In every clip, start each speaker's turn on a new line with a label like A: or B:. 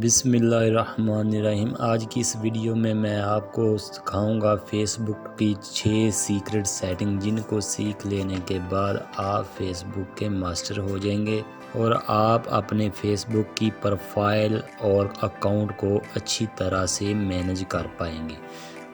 A: بسم اللہ الرحمن الرحیم۔ آج کی اس ویڈیو میں آپ کو سکھاؤں گا فیس بک کی 6 سیکرٹ سیٹنگ، جن کو سیکھ لینے کے بعد آپ فیس بک کے ماسٹر ہو جائیں گے اور آپ اپنے فیس بک کی پروفائل اور اکاؤنٹ کو اچھی طرح سے مینج کر پائیں گے۔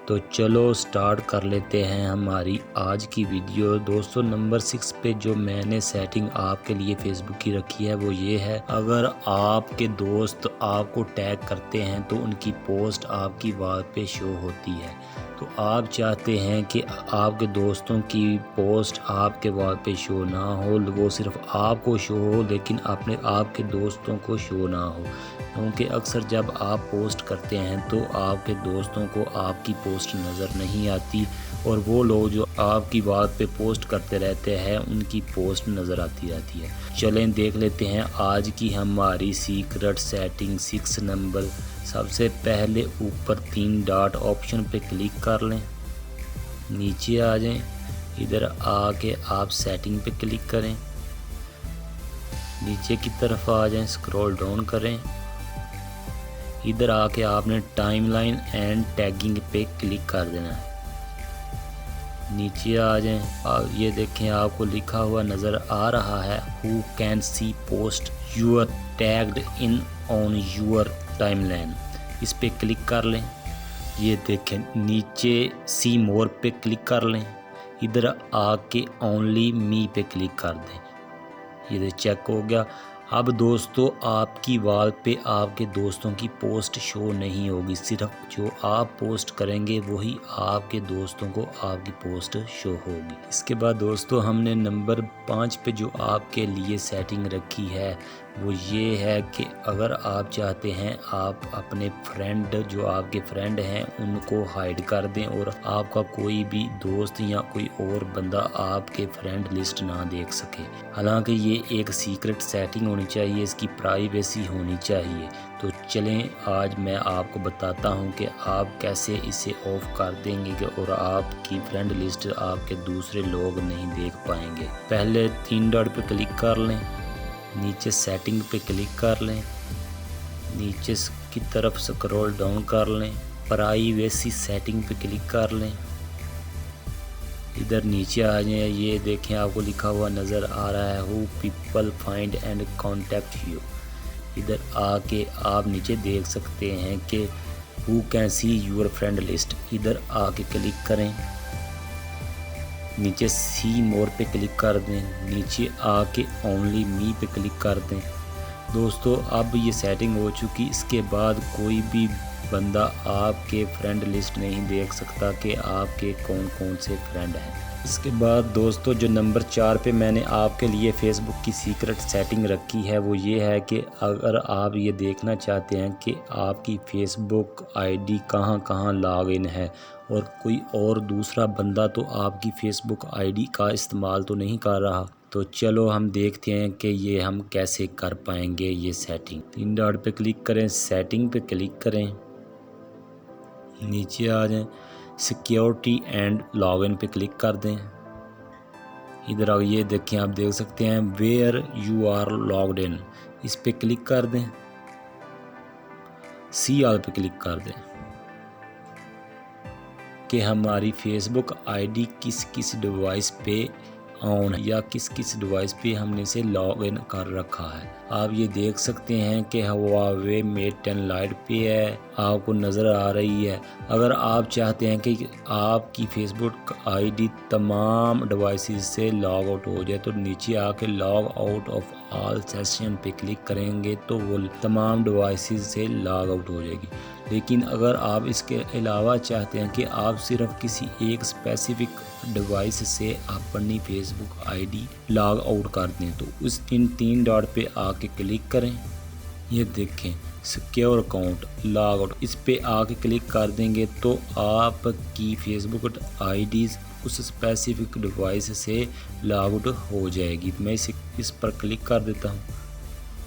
A: تو چلو سٹارٹ کر لیتے ہیں ہماری آج کی ویڈیو۔ دوستو، نمبر 6 پہ جو میں نے سیٹنگ آپ کے لیے فیس بک کی رکھی ہے وہ یہ ہے، اگر آپ کے دوست آپ کو ٹیگ کرتے ہیں تو ان کی پوسٹ آپ کی وال پہ شو ہوتی ہے۔ تو آپ چاہتے ہیں کہ آپ کے دوستوں کی پوسٹ آپ کے وال پہ شو نہ ہو، وہ صرف آپ کو شو ہو لیکن آپ کے دوستوں کو شو نہ ہو، کیونکہ اکثر جب آپ پوسٹ کرتے ہیں تو آپ کے دوستوں کو آپ کی پوسٹ نظر نہیں آتی اور وہ لوگ جو آپ کی وال پہ پوسٹ کرتے رہتے ہیں ان کی پوسٹ نظر آتی رہتی ہے۔ چلیں دیکھ لیتے ہیں آج کی ہماری سیکرٹ سیٹنگ 6 نمبر۔ سب سے پہلے اوپر 3 ڈاٹ آپشن پہ کلک کر لیں، نیچے آ جائیں، ادھر آ کے آپ سیٹنگ پہ کلک کریں، نیچے کی طرف آ جائیں، سکرول ڈاؤن کریں، ادھر آ کے آپ نے ٹائم لائن اینڈ ٹیگنگ پہ کلک کر دینا ہے، نیچے آ جائیں۔ یہ دیکھیں آپ کو لکھا ہوا نظر آ رہا ہے Who can see post you are tagged in on your timeline، اس پہ کلک کر لیں۔ یہ دیکھیں نیچے سی مور پہ کلک کر لیں، ادھر آ کے اونلی می پہ کلک کر دیں، یہ چیک ہو گیا۔ اب دوستو، آپ کی وال پہ آپ کے دوستوں کی پوسٹ شو نہیں ہوگی، صرف جو آپ پوسٹ کریں گے وہی آپ کے دوستوں کو آپ کی پوسٹ شو ہوگی۔ اس کے بعد دوستو، ہم نے نمبر 5 پہ جو آپ کے لیے سیٹنگ رکھی ہے وہ یہ ہے کہ اگر آپ چاہتے ہیں آپ اپنے فرینڈ جو آپ کے فرینڈ ہیں ان کو ہائیڈ کر دیں اور آپ کا کوئی بھی دوست یا کوئی اور بندہ آپ کے فرینڈ لسٹ نہ دیکھ سکے، حالانکہ یہ ایک سیکرٹ سیٹنگ ہونی چاہیے، اس کی پرائیویسی ہونی چاہیے۔ تو چلیں آج میں آپ کو بتاتا ہوں کہ آپ کیسے اسے آف کر دیں گے اور آپ کی فرینڈ لسٹ آپ کے دوسرے لوگ نہیں دیکھ پائیں گے۔ پہلے 3 ڈاٹ پہ کلک کر لیں، نیچے سیٹنگ پہ کلک کر لیں، نیچے کی طرف سکرول ڈاؤن کر لیں، پرائیویسی سیٹنگ پہ کلک کر لیں، ادھر نیچے آ جائیں۔ یہ دیکھیں آپ کو لکھا ہوا نظر آ رہا ہے Who people find and contact you، ادھر آ کے آپ نیچے دیکھ سکتے ہیں کہ Who can see your friend list، ادھر آ کے کلک کریں، نیچے سی مور پہ کلک کر دیں، نیچے آ کے اونلی می پہ کلک کر دیں۔ دوستو، اب یہ سیٹنگ ہو چکی، اس کے بعد کوئی بھی بندہ آپ کے فرینڈ لسٹ نہیں دیکھ سکتا کہ آپ کے کون کون سے فرینڈ ہیں۔ اس کے بعد دوستو، جو نمبر 4 پہ میں نے آپ کے لیے فیس بک کی سیکرٹ سیٹنگ رکھی ہے وہ یہ ہے کہ اگر آپ یہ دیکھنا چاہتے ہیں کہ آپ کی فیس بک آئی ڈی کہاں کہاں لاگ ان ہے اور کوئی اور دوسرا بندہ تو آپ کی فیس بک آئی ڈی کا استعمال تو نہیں کر رہا، تو چلو ہم دیکھتے ہیں کہ یہ ہم کیسے کر پائیں گے یہ سیٹنگ۔ 3 ڈاٹ پہ کلک کریں، سیٹنگ پہ کلک کریں، نیچے آ جائیں، سیکیورٹی اینڈ لاگ ان پہ کلک کر دیں، ادھر آ یہ دیکھیں آپ دیکھ سکتے ہیں ویئر یو آر لاگڈ ان، اس پہ کلک کر دیں، سی آل پہ کلک کر دیں کہ ہماری فیس بک آئی ڈی کس ڈیوائس پہ آن یا کس ڈیوائس پہ ہم نے اسے لاگ ان کر رکھا ہے۔ آپ یہ دیکھ سکتے ہیں کہ ہواوے میٹ 10 لائٹ پہ ہے، آپ کو نظر آ رہی ہے۔ اگر آپ چاہتے ہیں کہ آپ کی فیس بک آئی ڈی تمام ڈیوائسز سے لاگ آؤٹ ہو جائے تو نیچے آ کے log out of all session پہ کلک کریں گے تو وہ تمام ڈیوائسز سے لاگ آؤٹ ہو جائے گی۔ لیکن اگر آپ اس کے علاوہ چاہتے ہیں کہ آپ صرف کسی ایک اسپیسیفک ڈیوائس سے اپنی Facebook I D log out کر دیں تو ان 3 ڈاٹ پہ آ کے کلک کریں، یہ دیکھیں سیکیور اکاؤنٹ لاگ آؤٹ، اس پہ آ کے کلک کر دیں گے تو آپ کی فیس بک آئی ڈیز اس اسپیسیفک ڈیوائس سے لاگ آؤٹ ہو جائے گی۔ میں اس پر کلک کر دیتا ہوں،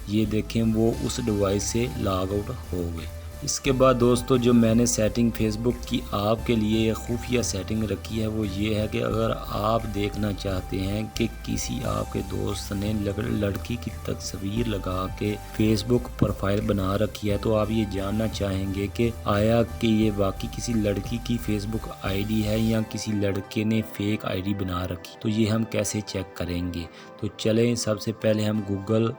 A: یہ دیکھیں وہ اس ڈیوائس سے لاگ آؤٹ ہو گئے۔ اس کے بعد دوستو جو میں نے سیٹنگ فیس بک کی آپ کے لیے خفیہ سیٹنگ رکھی ہے وہ یہ ہے کہ اگر آپ دیکھنا چاہتے ہیں کہ کسی آپ کے دوست نے لڑکی کی تصویر لگا کے فیس بک پروفائل بنا رکھی ہے تو آپ یہ جاننا چاہیں گے کہ آیا کہ یہ واقعی کسی لڑکی کی فیس بک آئی ڈی ہے یا کسی لڑکے نے فیک آئی ڈی بنا رکھی، تو یہ ہم کیسے چیک کریں گے؟ تو چلیں سب سے پہلے ہم گوگل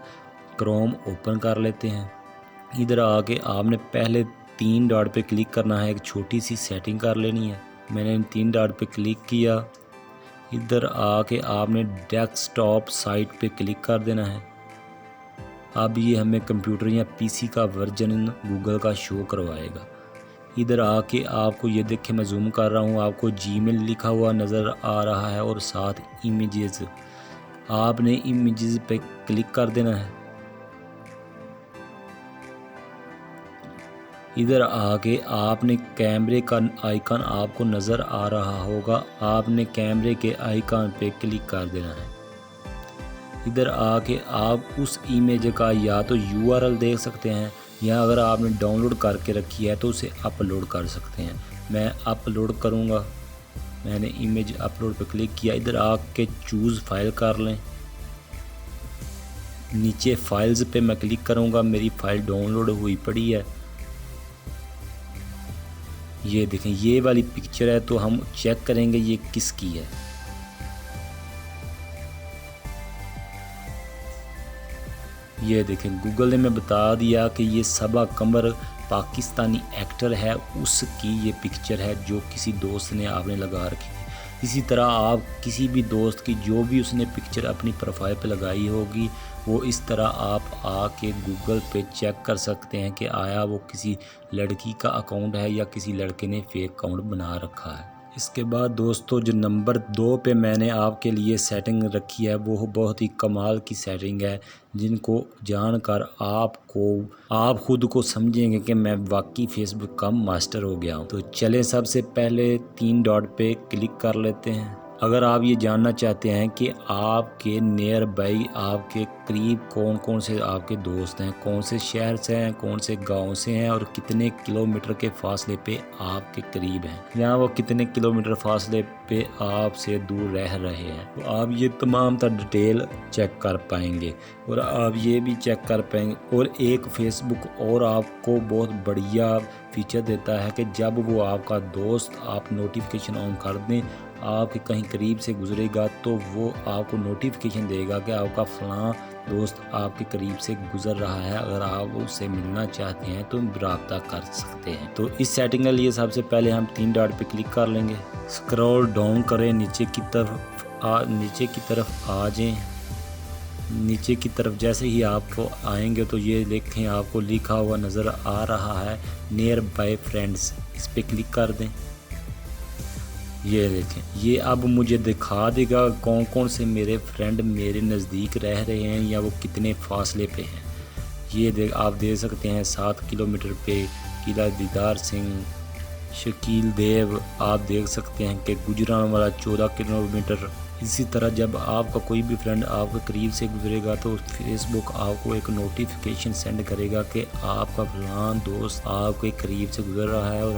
A: کروم اوپن کر لیتے ہیں۔ ادھر آ کے آپ نے پہلے 3 ڈاٹ پہ کلک کرنا ہے، ایک چھوٹی سی سیٹنگ کر لینی ہے۔ میں نے 3 ڈاٹ پہ کلک کیا، ادھر آ کے آپ نے ڈیسک ٹاپ سائٹ پہ کلک کر دینا ہے۔ اب یہ ہمیں کمپیوٹر یا پی سی کا ورژن گوگل کا شو کروائے گا۔ ادھر آ کے آپ کو یہ دیکھیں، میں زوم کر رہا ہوں، آپ کو جی میل لکھا ہوا نظر آ رہا ہے اور ساتھ امیجز، آپ نے امیجز پہ کلک کر دینا ہے۔ ادھر آ کے آپ نے کیمرے کا آئیکن آپ کو نظر آ رہا ہوگا، آپ نے کیمرے کے آئیکن پہ کلک کر دینا ہے۔ ادھر آ کے آپ اس امیج کا یا تو URL دیکھ سکتے ہیں یا اگر آپ نے ڈاؤن لوڈ کر کے رکھی ہے تو اسے اپلوڈ کر سکتے ہیں۔ میں اپلوڈ کروں گا، میں نے امیج اپلوڈ پہ کلک کیا۔ ادھر آ کے چوز فائل کر لیں، نیچے فائلز پہ میں کلک کروں گا، میری فائل ڈاؤن لوڈ ہوئی پڑی ہے۔ یہ دیکھیں یہ والی پکچر ہے تو ہم چیک کریں گے یہ کس کی ہے۔ یہ دیکھیں گوگل نے میں بتا دیا کہ یہ صبا قمر پاکستانی ایکٹر ہے، اس کی یہ پکچر ہے جو کسی دوست نے آپ نے لگا رکھی تھی۔ اسی طرح آپ کسی بھی دوست کی جو بھی اس نے پکچر اپنی پروفائل پہ لگائی ہوگی وہ اس طرح آپ آ کے گوگل پہ چیک کر سکتے ہیں کہ آیا وہ کسی لڑکی کا اکاؤنٹ ہے یا کسی لڑکے نے فیک اکاؤنٹ بنا رکھا ہے۔ اس کے بعد دوستو جو نمبر 2 پہ میں نے آپ کے لیے سیٹنگ رکھی ہے وہ بہت ہی کمال کی سیٹنگ ہے، جن کو جان کر آپ خود کو سمجھیں گے کہ میں واقعی فیس بک کا ماسٹر ہو گیا ہوں۔ تو چلیں سب سے پہلے 3 ڈاٹ پہ کلک کر لیتے ہیں۔ اگر آپ یہ جاننا چاہتے ہیں کہ آپ کے نیئر بائی، آپ کے قریب کون کون سے آپ کے دوست ہیں، کون سے شہر سے ہیں، کون سے گاؤں سے ہیں اور کتنے کلومیٹر کے فاصلے پہ آپ کے قریب ہیں یا وہ کتنے کلومیٹر فاصلے پہ آپ سے دور رہ رہے ہیں، تو آپ یہ تمام تر ڈیٹیل چیک کر پائیں گے اور آپ یہ بھی چیک کر پائیں گے۔ اور ایک فیس بک اور آپ کو بہت بڑھیا فیچر دیتا ہے کہ جب وہ آپ کا دوست آپ نوٹیفیکیشن آن کر دیں، آپ کے کہیں قریب سے گزرے گا تو وہ آپ کو نوٹیفیکیشن دے گا کہ آپ کا فلاں دوست آپ کے قریب سے گزر رہا ہے، اگر آپ اس سے ملنا چاہتے ہیں تو رابطہ کر سکتے ہیں۔ تو اس سیٹنگ کے لیے سب سے پہلے ہم 3 ڈاٹ پہ کلک کر لیں گے، اسکرول ڈاؤن کریں، نیچے کی طرف آ جائیں۔ نیچے کی طرف جیسے ہی آپ کو آئیں گے تو یہ دیکھیں آپ کو لکھا ہوا نظر آ رہا ہے نیئر بائی فرینڈز، اس پہ کلک کر دیں۔ یہ دیکھیں یہ اب مجھے دکھا دے گا کون کون سے میرے فرینڈ میرے نزدیک رہ رہے ہیں یا وہ کتنے فاصلے پہ ہیں۔ یہ آپ دیکھ سکتے ہیں 7 کلومیٹر پہ قلعہ دیدار سنگھ، شکیل دیو، آپ دیکھ سکتے ہیں کہ گجران والا 14 کلومیٹر۔ اسی طرح جب آپ کا کوئی بھی فرینڈ آپ کے قریب سے گزرے گا تو فیس بک آپ کو ایک نوٹیفیکیشن سینڈ کرے گا کہ آپ کا فلاں دوست آپ کے قریب سے گزر رہا ہے اور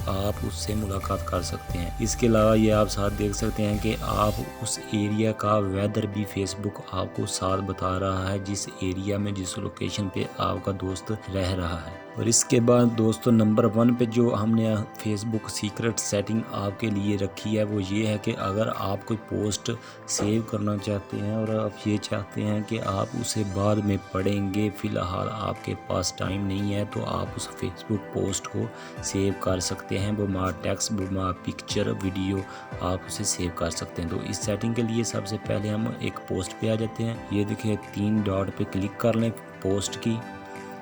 A: آپ اس سے ملاقات کر سکتے ہیں۔ اس کے علاوہ یہ آپ ساتھ دیکھ سکتے ہیں کہ آپ اس ایریا کا ویدر بھی فیس بک آپ کو ساتھ بتا رہا ہے، جس ایریا میں جس لوکیشن پہ آپ کا دوست رہ رہا ہے۔ اور اس کے بعد دوستو نمبر 1 پہ جو ہم نے فیس بک سیکرٹ سیٹنگ آپ کے لیے رکھی ہے وہ یہ ہے کہ اگر آپ کوئی پوسٹ سیو کرنا چاہتے ہیں اور آپ یہ چاہتے ہیں کہ آپ اسے بعد میں پڑھیں گے، فی الحال آپ کے پاس ٹائم نہیں ہے، تو آپ اس فیس بک پوسٹ کو سیو کر سکتے ہیں، بما ٹیکسٹ، بما پکچر، ویڈیو، آپ اسے سیو کر سکتے ہیں۔ تو اس سیٹنگ کے لیے سب سے پہلے ہم ایک پوسٹ پہ آ جاتے ہیں۔ یہ دیکھیں 3 ڈاٹ پہ کلک کر لیں پوسٹ کی،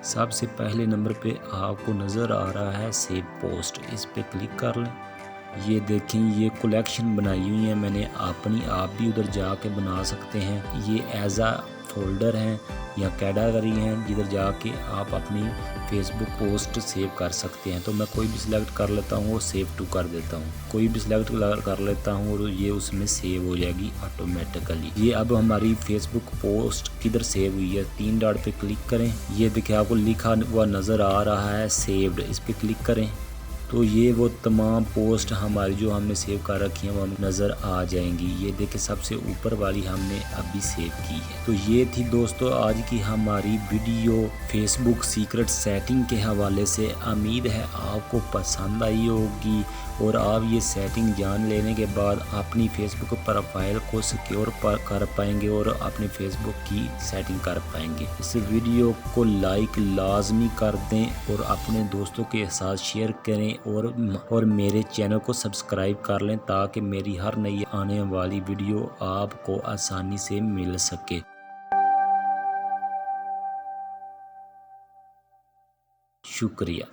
A: سب سے پہلے نمبر پہ آپ کو نظر آ رہا ہے سیو پوسٹ، اس پہ کلک کر لیں۔ یہ دیکھیں یہ کلیکشن بنائی ہوئی ہے میں نے، آپ بھی ادھر جا کے بنا سکتے ہیں۔ یہ ایز اے فولڈر ہیں یا کیٹاگری ہیں جدھر جا کے آپ اپنی فیس بک پوسٹ سیو کر سکتے ہیں. تو میں کوئی بھی سلیکٹ کر لیتا ہوں اور سیو ٹو کر دیتا ہوں. کوئی بھی سلیکٹ کر لیتا ہوں اور یہ اس میں سیو ہو جائے گی آٹومیٹیکلی. یہ اب ہماری فیس بک پوسٹ کدھر سیو ہوئی ہے, 3 ڈاٹ پہ کلک کریں. یہ دیکھیں آپ کو لکھا ہوا نظر آ رہا ہے سیوڈ, اس پہ کلک کریں. تو یہ وہ تمام پوسٹ ہماری جو ہم نے سیو کر رکھی ہیں وہ ہمیں نظر آ جائیں گی. یہ دیکھیں سب سے اوپر والی ہم نے ابھی سیو کی ہے. تو یہ تھی دوستو آج کی ہماری ویڈیو فیس بک سیکرٹ سیٹنگ کے حوالے سے. امید ہے آپ کو پسند آئی ہوگی اور آپ یہ سیٹنگ جان لینے کے بعد اپنی فیس بک پروفائل کو سیکیور کر پائیں گے اور اپنے فیس بک کی سیٹنگ کر پائیں گے. اس ویڈیو کو لائک لازمی کر دیں اور اپنے دوستوں کے ساتھ شیئر کریں اور میرے چینل کو سبسکرائب کر لیں تاکہ میری ہر نئی آنے والی ویڈیو آپ کو آسانی سے مل سکے. شکریہ.